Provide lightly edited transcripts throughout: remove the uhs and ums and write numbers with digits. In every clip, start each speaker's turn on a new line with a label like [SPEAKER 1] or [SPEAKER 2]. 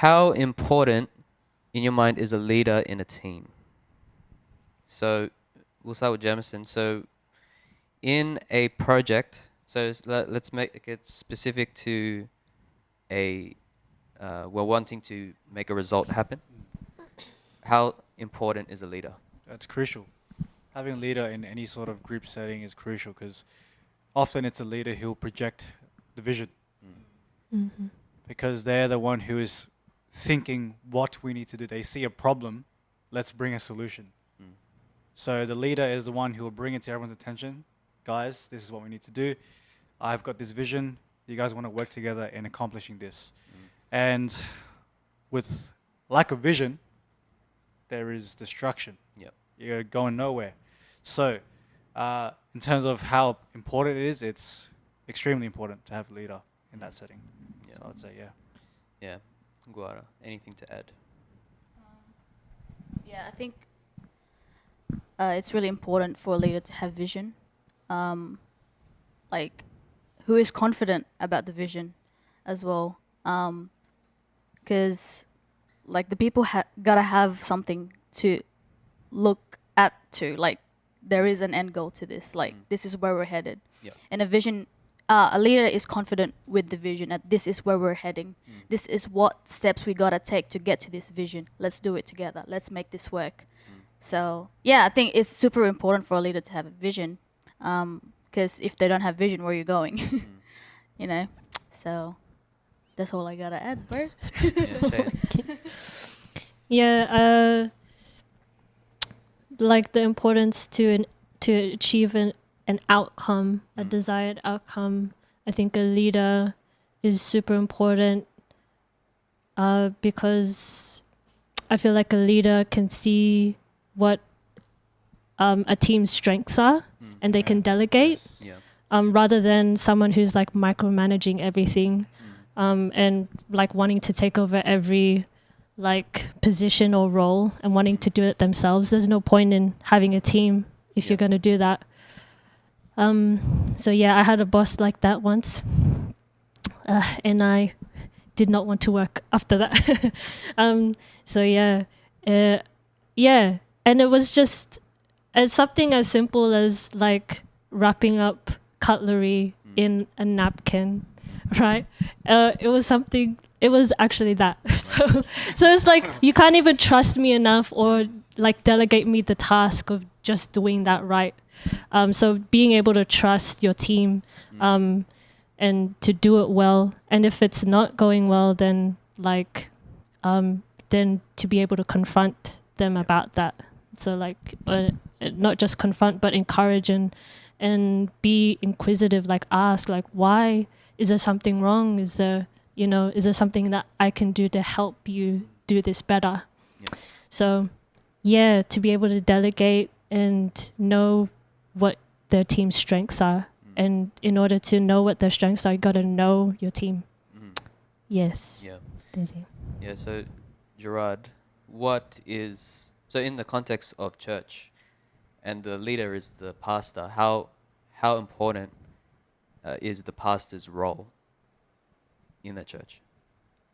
[SPEAKER 1] how important in your mind is a leader in a team? So we'll start with Jamison. So in a project, so let's make it specific to a we're wanting to make a result happen. How important is a leader?
[SPEAKER 2] That's crucial. Having a leader in any sort of group setting is crucial because often it's a leader who will project the vision
[SPEAKER 3] Mm-hmm.
[SPEAKER 2] because they're the one who is thinking what we need to do. They see a problem, let's bring a solution.
[SPEAKER 1] Mm.
[SPEAKER 2] So the leader is the one who will bring it to everyone's attention. Guys, this is what we need to do. I've got this vision. You guys want to work together in accomplishing this. And with lack of vision, there is destruction.
[SPEAKER 1] Yep.
[SPEAKER 2] You're going nowhere. So in terms of how important it is, it's extremely important to have a leader in that setting.
[SPEAKER 1] Yeah.
[SPEAKER 2] So I would say, yeah.
[SPEAKER 1] Yeah. Guara, anything to add?
[SPEAKER 4] Yeah, I think it's really important for a leader to have vision. Like, who is confident about the vision as well. Because, like, the people gotta have something to look at to. Like, there is an end goal to this. Like, this is where we're headed.
[SPEAKER 1] Yeah.
[SPEAKER 4] And a vision, a leader is confident with the vision that this is where we're heading. This is what steps we gotta take to get to this vision. Let's do it together. Let's make this work. So yeah, I think it's super important for a leader to have a vision, because if they don't have vision, where are you going? You know. So that's all I gotta add, bro.
[SPEAKER 1] Yeah, Shane.
[SPEAKER 3] Yeah, like the importance to achieve an outcome, a desired outcome. I think a leader is super important because I feel like a leader can see what a team's strengths are and they can delegate
[SPEAKER 1] Yeah.
[SPEAKER 3] rather than someone who's like micromanaging everything and like wanting to take over every like position or role and wanting to do it themselves. There's no point in having a team if you're going to do that. So yeah, I had a boss like that once and I did not want to work after that. So yeah, yeah. And it was just something as simple as like wrapping up cutlery in a napkin, right? It was actually that. So it's like you can't even trust me enough or like delegate me the task of just doing that right. So being able to trust your team and to do it well. And if it's not going well, then like then to be able to confront them about that. So like not just confront, but encourage and be inquisitive, like ask, like, why is there something wrong? Is there something that I can do to help you do this better?
[SPEAKER 1] Yeah.
[SPEAKER 3] So yeah, to be able to delegate and know what their team's strengths are. And in order to know what their strengths are, you got to know your team. Yes.
[SPEAKER 1] Yeah.
[SPEAKER 3] That's it.
[SPEAKER 1] Yeah. So, Gerard, so in the context of church, and the leader is the pastor, how important is the pastor's role in the church?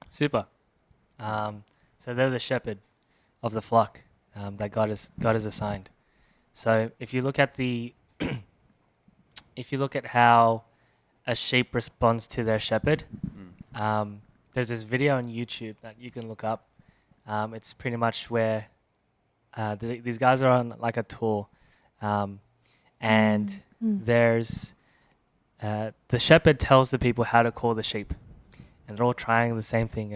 [SPEAKER 5] Super. So they're the shepherd of the flock that God has assigned. So if you look at how a sheep responds to their shepherd, there's this video on YouTube that you can look up. It's pretty much where these guys are on like a tour, and there's the shepherd tells the people how to call the sheep, and they're all trying the same thing.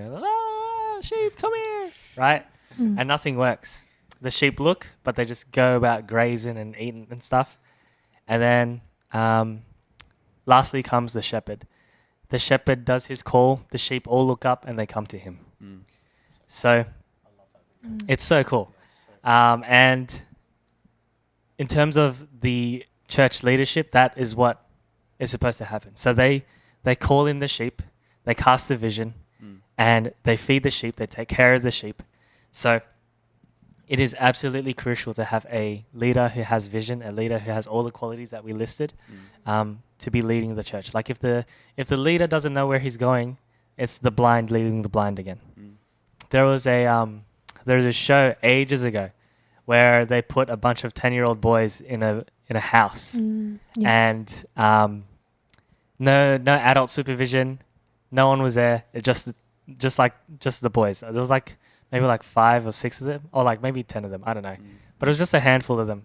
[SPEAKER 5] Sheep, come here, right? And nothing works. The sheep look, but they just go about grazing and eating and stuff. And then lastly comes the shepherd. The shepherd does his call. The sheep all look up and they come to him. So it's so cool. And in terms of the church leadership, that is what is supposed to happen. So they call in the sheep, they cast the vision, and they feed the sheep, they take care of the sheep. So it is absolutely crucial to have a leader who has vision, a leader who has all the qualities that we listed, to be leading the church. Like if the leader doesn't know where he's going, it's the blind leading the blind again. there was a show ages ago where they put a bunch of 10-year-old boys in a house,
[SPEAKER 3] Yeah.
[SPEAKER 5] and no adult supervision, no one was there. It just the boys. There was like maybe like 5 or 6 of them, or like maybe 10 of them. I don't know, but it was just a handful of them.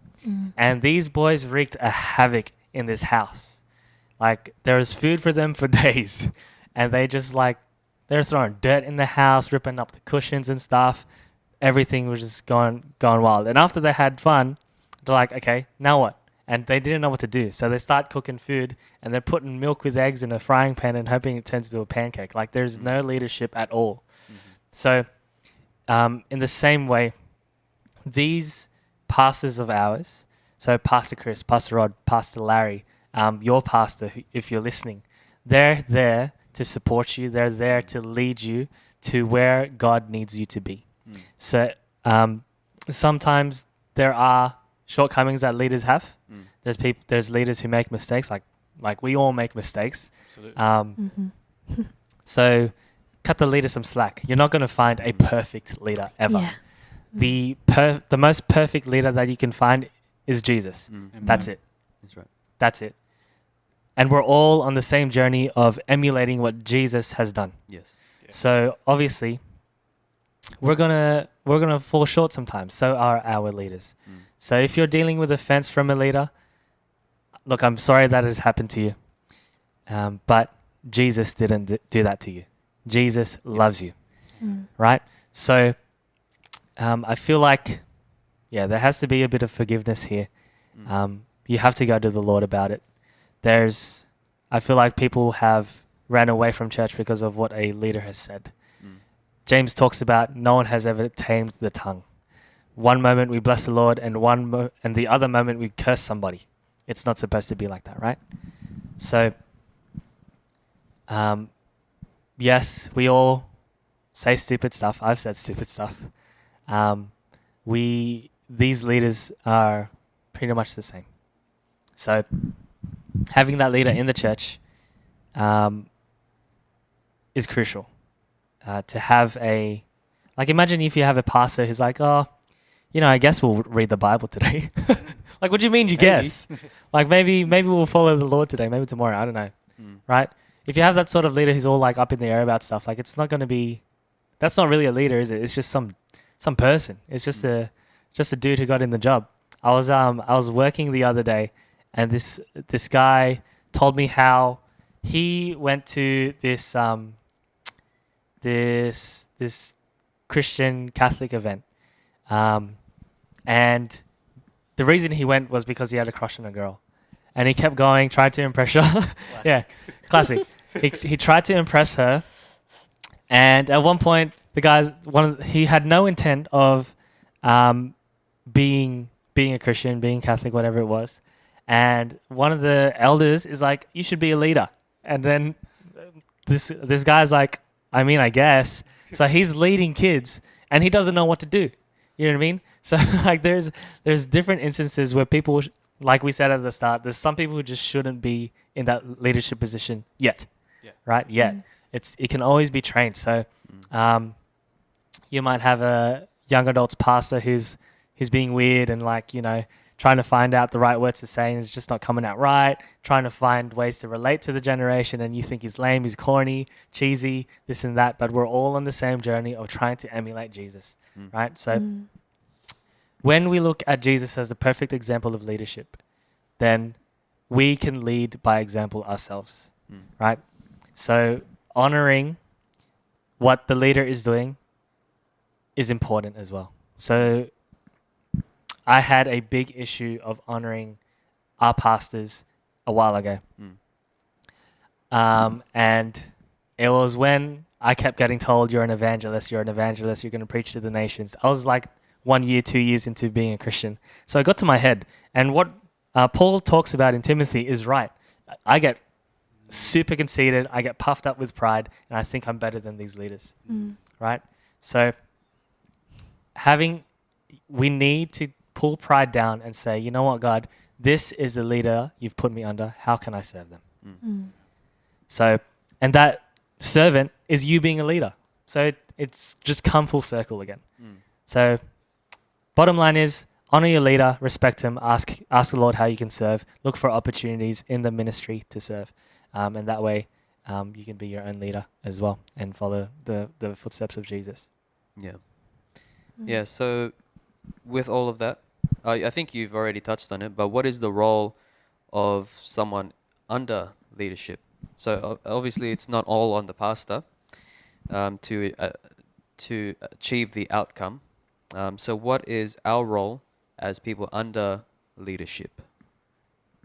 [SPEAKER 5] And these boys wreaked a havoc in this house. Like there was food for them for days, and they just like they're throwing dirt in the house, ripping up the cushions and stuff. Everything was just going wild. And after they had fun, they're like, okay, now what? And they didn't know what to do, so they start cooking food, and they're putting milk with eggs in a frying pan and hoping it turns into a pancake. Like there's no leadership at all. So, in the same way, these pastors of ours, so Pastor Chris, Pastor Rod, Pastor Larry, your pastor, if you're listening, they're there to support you. They're there to lead you to where God needs you to be. So sometimes there are shortcomings that leaders have. There's leaders who make mistakes, like we all make mistakes.
[SPEAKER 2] Absolutely.
[SPEAKER 5] So cut the leader some slack. You're not going to find a perfect leader ever.
[SPEAKER 3] Yeah.
[SPEAKER 5] The most perfect leader that you can find is Jesus. That's it.
[SPEAKER 1] That's right.
[SPEAKER 5] That's it. And we're all on the same journey of emulating what Jesus has done.
[SPEAKER 1] Yes.
[SPEAKER 5] So obviously, we're gonna fall short sometimes. So are our leaders. So if you're dealing with offense from a leader, look, I'm sorry that has happened to you, but Jesus didn't do that to you. Jesus loves you, right? So I feel like, there has to be a bit of forgiveness here. You have to go to the Lord about it. I feel like people have ran away from church because of what a leader has said. James talks about no one has ever tamed the tongue. One moment we bless the Lord, and and the other moment we curse somebody. It's not supposed to be like that, right? So, yes, we all say stupid stuff. I've said stupid stuff. These leaders are pretty much the same. So, having that leader in the church is crucial. To have imagine if you have a pastor who's like, oh, I guess we'll read the Bible today. Like, what do you mean you guess? Like, maybe we'll follow the Lord today, maybe tomorrow, I don't know, right? If you have that sort of leader who's all like up in the air about stuff, like it's not going to be, that's not really a leader, is it? It's just some person. It's just a dude who got in the job. I was working the other day, and this guy told me how he went to this Christian Catholic event, and the reason he went was because he had a crush on a girl, and he kept going, tried to impress her. Yeah, classic. He tried to impress her, and at one point, he had no intent of being a Christian, being Catholic, whatever it was. And one of the elders is like, "You should be a leader." And then this guy's like, "I mean, I guess." So he's leading kids, and he doesn't know what to do. You know what I mean? So like, there's different instances where people, like we said at the start, there's some people who just shouldn't be in that leadership position yet.
[SPEAKER 2] Yeah.
[SPEAKER 5] Right? Yet. It can always be trained. So you might have a young adults pastor who's being weird and trying to find out the right words to say, and it's just not coming out right, trying to find ways to relate to the generation, and you think he's lame, he's corny, cheesy, this and that, but we're all on the same journey of trying to emulate Jesus, right? So when we look at Jesus as the perfect example of leadership, then we can lead by example ourselves, right? So honoring what the leader is doing is important as well. So I had a big issue of honoring our pastors a while ago. And it was when I kept getting told, you're an evangelist, you're going to preach to the nations. I was like 1 year, 2 years into being a Christian. So it got to my head. And what Paul talks about in Timothy is right. I get super conceited, I get puffed up with pride, and I think I'm better than these leaders, right? So we need to pull pride down and say, you know what, God, this is the leader you've put me under. How can I serve them? So, and that servant is you being a leader. So it's just come full circle again.
[SPEAKER 1] Mm.
[SPEAKER 5] So, bottom line is honor your leader, respect him, ask the Lord how you can serve, look for opportunities in the ministry to serve, and that way you can be your own leader as well and follow the footsteps of Jesus.
[SPEAKER 1] Yeah. Yeah. So, with all of that, I think you've already touched on it. But what is the role of someone under leadership? So obviously, it's not all on the pastor to achieve the outcome. So, what is our role as people under leadership,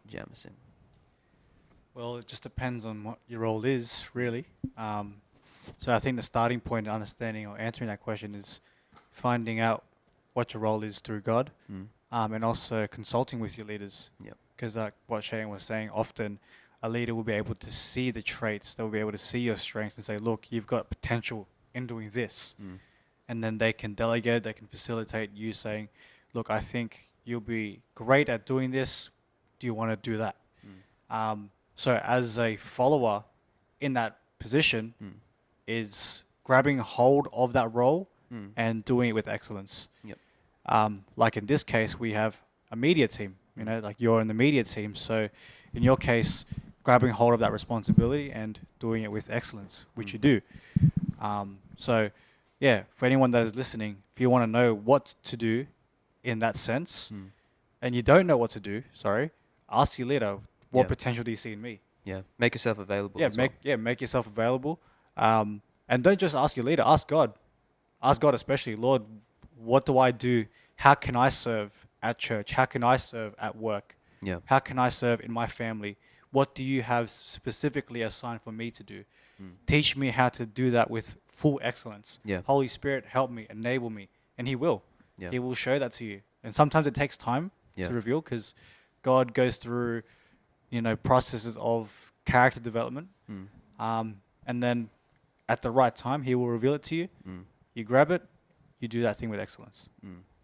[SPEAKER 1] Jamison?
[SPEAKER 2] Well, it just depends on what your role is, really. So I think the starting point, understanding or answering that question, is finding out what your role is through God, and also consulting with your leaders.
[SPEAKER 1] Yep.
[SPEAKER 2] Because like what Shane was saying, often a leader will be able to see the traits, they'll be able to see your strengths and say, look, you've got potential in doing this. And then they can delegate, they can facilitate you saying, look, I think you'll be great at doing this. Do you want to do that? So as a follower in that position is grabbing hold of that role and doing it with excellence.
[SPEAKER 1] Yep.
[SPEAKER 2] Like in this case, we have a media team, you know, like you're in the media team. So in your case, grabbing hold of that responsibility and doing it with excellence, which you do. So yeah, for anyone that is listening, if you want to know what to do in that sense, and you don't know what to do, ask your leader, what
[SPEAKER 1] Yeah.
[SPEAKER 2] potential do you see in me?
[SPEAKER 1] Yeah. Make yourself available.
[SPEAKER 2] Yeah,
[SPEAKER 1] as well.
[SPEAKER 2] make yourself available. And don't just ask your leader, ask God. Ask God especially, Lord, what do I do? How can I serve at church? How can I serve at work?
[SPEAKER 1] Yeah.
[SPEAKER 2] How can I serve in my family? What do you have specifically assigned for me to do? Teach me how to do that with full excellence.
[SPEAKER 1] Yeah.
[SPEAKER 2] Holy Spirit, help me, enable me. And He will.
[SPEAKER 1] Yeah.
[SPEAKER 2] He will show that to you. And sometimes it takes time
[SPEAKER 1] Yeah.
[SPEAKER 2] to reveal because God goes through, you know, processes of character development. And then at the right time, He will reveal it to you. You grab it, you do that thing with excellence.